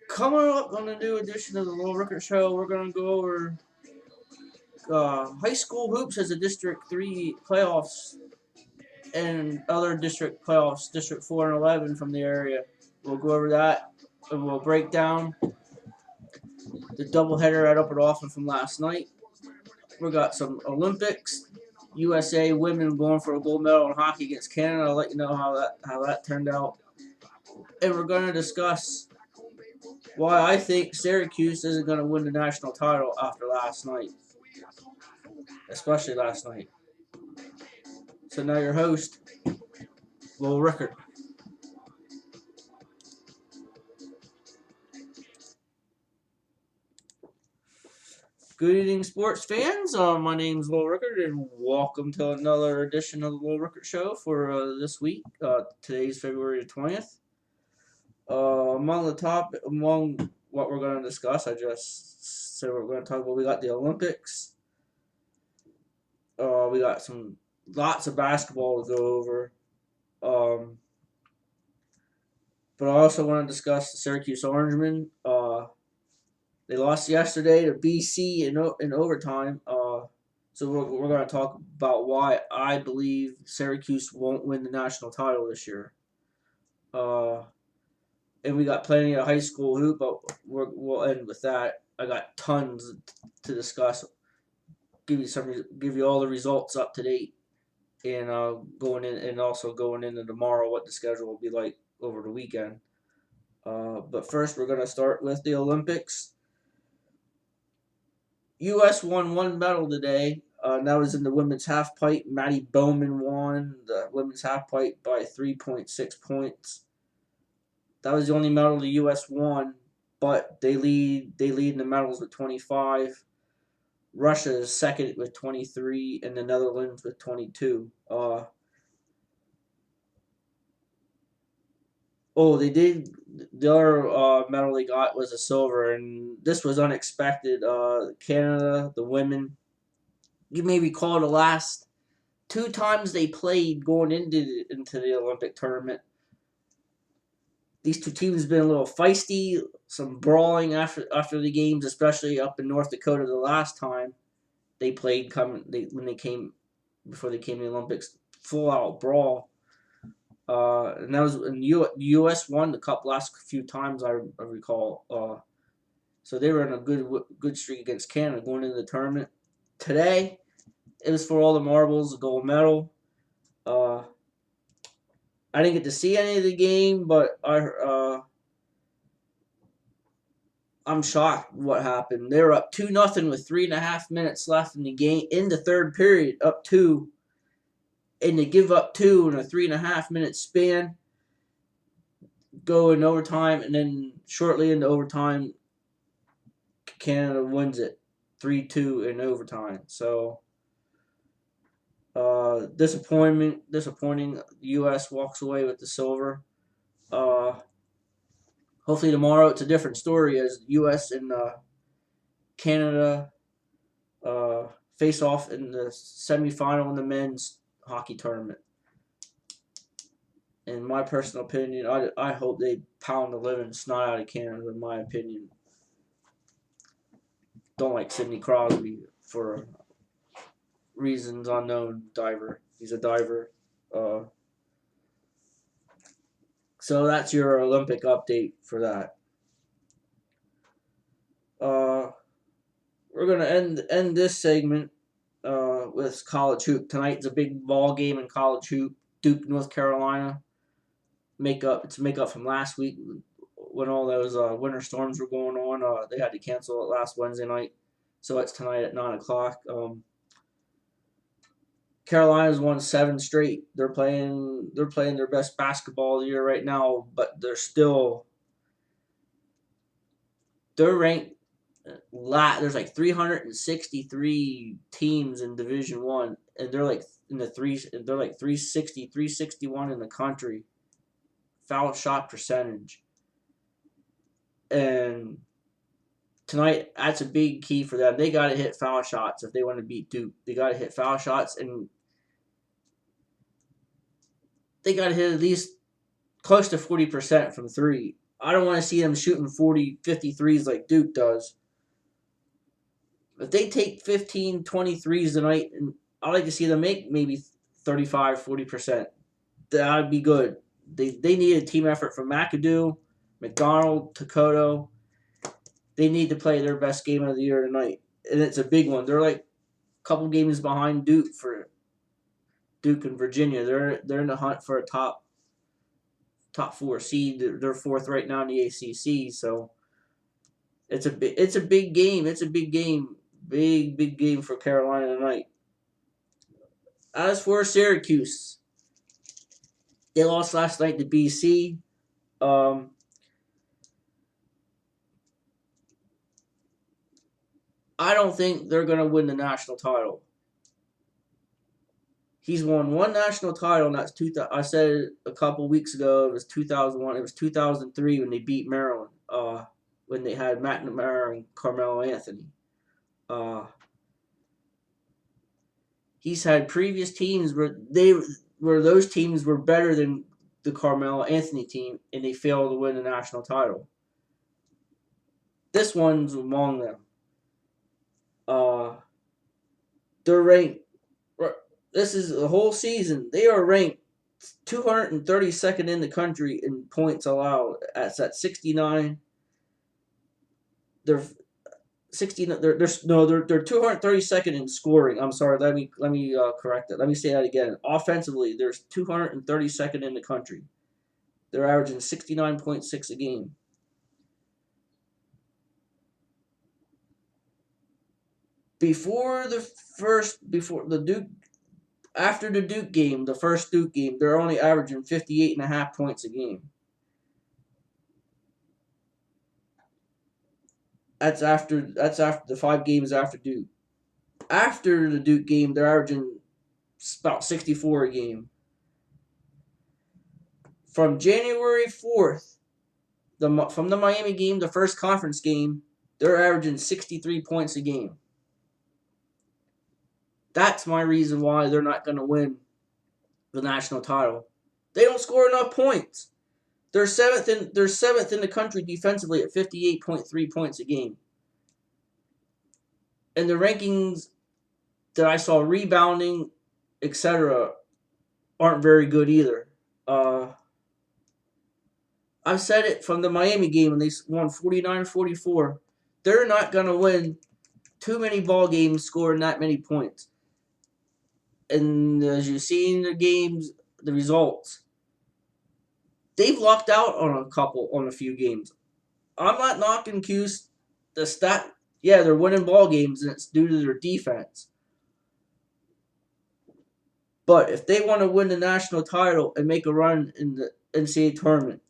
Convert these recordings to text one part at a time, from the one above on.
Coming up on the new edition of the Little Rickert Show, we're going to go over high school hoops as a District 3 playoffs and other district playoffs, District 4 and 11 from the area. We'll go over that and we'll break down the doubleheader at Upper Dauphin from last night. We got some Olympics, USA women going for a gold medal in hockey against Canada. I'll let you know how that turned out. And we're going to discuss why I think Syracuse isn't going to win the national title after last night, especially last night. So now your host, Lil Rickert. Good evening, sports fans. My name's Lil Rickert, and welcome to another edition of the Lil Rickert Show for this week. Today's February 20th. Among what we're going to discuss, I just said we're going to talk about. We got the Olympics. We got lots of basketball to go over. But I also want to discuss the Syracuse Orangemen. They lost yesterday to BC in overtime. So we're going to talk about why I believe Syracuse won't win the national title this year. And we got plenty of high school hoop, but we'll end with that. I got tons to discuss. Give you all the results up to date, and going into tomorrow what the schedule will be like over the weekend. But first, we're going to start with the Olympics. U.S. won one medal today. That was in the women's halfpipe. Maddie Bowman won the women's halfpipe by 3.6 points. That was the only medal the U.S. won, but they lead in the medals with 25. Russia is second with 23, and the Netherlands with 22. They did. The other medal they got was a silver, and this was unexpected. Canada, the women, you may recall the last two times they played going into the Olympic tournament. These two teams have been a little feisty, some brawling after the games, especially up in North Dakota the last time they played. Before they came to the Olympics, full out brawl. And that was in U.S. won the cup last few times I recall. So they were in a good streak against Canada going into the tournament. Today, it was for all the marbles, a gold medal. I didn't get to see any of the game, but I'm shocked what happened. They were up 2-0 with 3.5 minutes left in the game in the third period, up 2. And they give up 2 in a 3.5 minute span, go in overtime, and then shortly into overtime, Canada wins it 3-2 in overtime. So disappointing. The U.S. walks away with the silver. Hopefully tomorrow it's a different story as U.S. and Canada face off in the semifinal in the men's hockey tournament. In my personal opinion, I hope they pound the living snot out of Canada, in my opinion. Don't like Sidney Crosby for reasons unknown. Diver. He's a diver. So that's your Olympic update for that. We're going to end this segment with college hoop. Tonight's a big ball game in college hoop. Duke, North Carolina. It's make up from last week when all those winter storms were going on. They had to cancel it last Wednesday night, so it's tonight at 9:00. Carolina's won 7 straight. They're playing their best basketball of the year right now, but they're ranked. There's like 363 teams in Division 1, and they're like they're like 361 in the country. Foul shot percentage. And tonight, that's a big key for them. They got to hit foul shots if they want to beat Duke. They got to hit foul shots, and they got to hit at least close to 40% from 3. I don't want to see them shooting 40, 50 threes like Duke does. If they take 15, 20 threes tonight, and I like to see them make maybe 35, 40%. That'd be good. They need a team effort from McAdoo, McDonald, Takoto. They need to play their best game of the year tonight, and it's a big one. They're like a couple games behind Duke and Virginia. They're in the hunt for a top four seed. They're fourth right now in the ACC. So it's a big game. It's a big game. Big game for Carolina tonight. As for Syracuse, they lost last night to BC. Um, I don't think they're gonna win the national title. He's won one national title, and that's I said it a couple weeks ago. It was 2001. It was 2003 when they beat Maryland. When they had McNamara and Carmelo Anthony. Uh, he's had previous teams where those teams were better than the Carmelo Anthony team, and they failed to win the national title. This one's among them. Uh, they're ranked. This is the whole season. They are ranked 232nd in the country in points allowed. That's at 69. They're 69. They're 232nd in scoring. I'm sorry. Let me correct that. Let me say that again. Offensively, they're 232nd in the country. They're averaging 69.6 a game. Before the Duke, after the Duke game, the first Duke game, they're only averaging 58.5 points a game. That's after the 5 games after Duke. After the Duke game, they're averaging about 64 a game. From January 4th, from the Miami game, the first conference game, they're averaging 63 points a game. That's my reason why they're not going to win the national title. They don't score enough points. They're seventh in the country defensively at 58.3 points a game. And the rankings that I saw rebounding, etc., aren't very good either. I've said it from the Miami game when they won 49-44. They're not going to win too many ball games scoring that many points. And as you see in the games, the results, they've lucked out on a few games. I'm not knocking Cuse. The stat, yeah, they're winning ball games, and it's due to their defense. But if they want to win the national title and make a run in the NCAA tournament,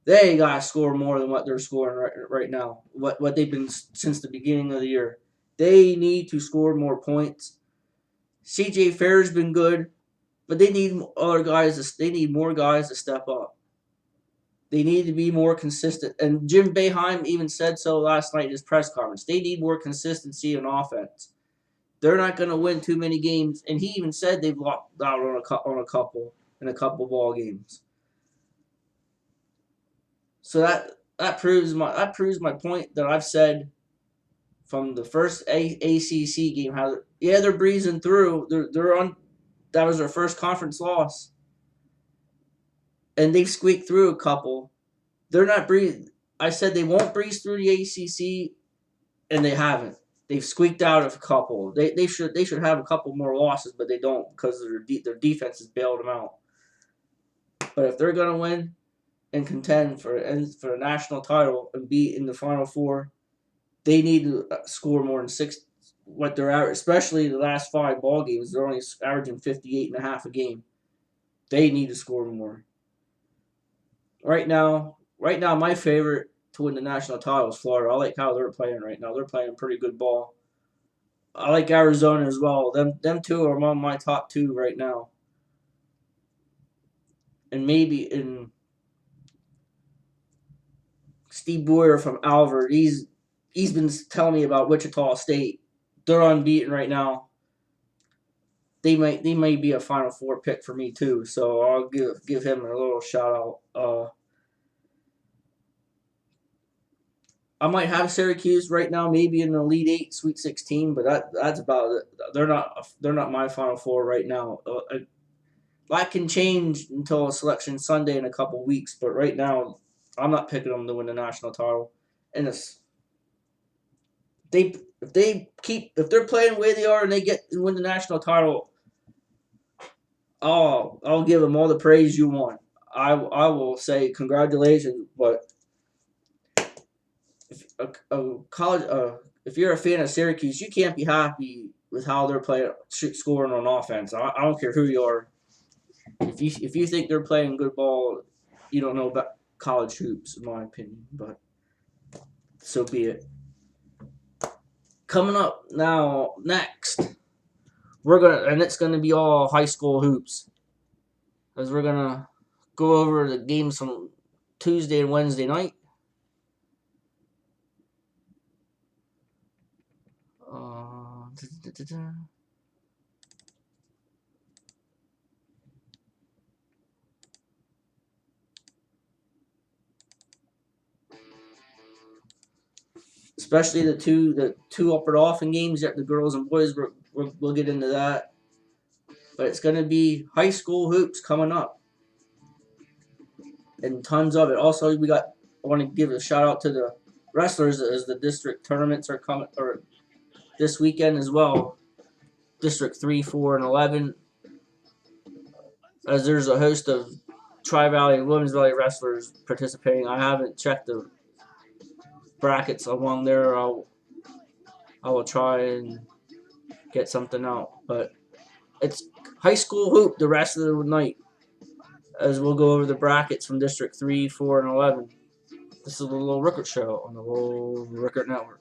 they gotta score more than what they're scoring right now. What they've been since the beginning of the year. They need to score more points. CJ Fair's been good, but they need other guys. They need more guys to step up. They need to be more consistent. And Jim Boeheim even said so last night in his press conference. They need more consistency in offense. They're not going to win too many games, and he even said they've locked out on a couple ball games. So that proves my point that I've said from the first ACC game. How they're breezing through. They're on. That was their first conference loss, and they've squeaked through a couple. They're not breeze. I said they won't breeze through the ACC, and they haven't. They've squeaked out of a couple. They should have a couple more losses, but they don't because their defense has bailed them out. But if they're gonna win and contend for a national title and be in the Final Four, they need to score more than 6. What they're averaging, especially the last 5 ball games, they're only averaging 58.5 a game. They need to score more. Right now, my favorite to win the national title is Florida. I like how they're playing right now. They're playing pretty good ball. I like Arizona as well. Them two are among my top 2 right now. And maybe in Steve Boyer from Alvord, he's been telling me about Wichita State. They're unbeaten right now. They might be a Final Four pick for me too. So I'll give him a little shout out. I might have Syracuse right now, maybe in the Elite Eight, Sweet 16, but that's about it. They're not my Final Four right now. That can change until Selection Sunday in a couple weeks, but right now, I'm not picking them to win the national title. And if they're playing the way they are and they get and win the national title, I'll give them all the praise you want. I will say congratulations, but if a college if you're a fan of Syracuse, you can't be happy with how they're playing scoring on offense. I don't care who you are. If you think they're playing good ball, you don't know about college hoops, in my opinion. But so be it. Coming up now, next it's gonna be all high school hoops, as we're gonna go over the games from Tuesday and Wednesday night. Especially the two upper Dolphin games. The girls and boys. We'll get into that, but it's gonna be high school hoops coming up, and tons of it. Also, I want to give a shout out to the wrestlers as the district tournaments are coming or this weekend as well. District 3, 4, and 11. As there's a host of Tri Valley and Williams Valley wrestlers participating. I haven't checked the brackets along there. I will try and get something out, but it's high school hoop the rest of the night, as we'll go over the brackets from District 3, 4, and 11. This is the Little Rickert Show on the Little Rickert Network.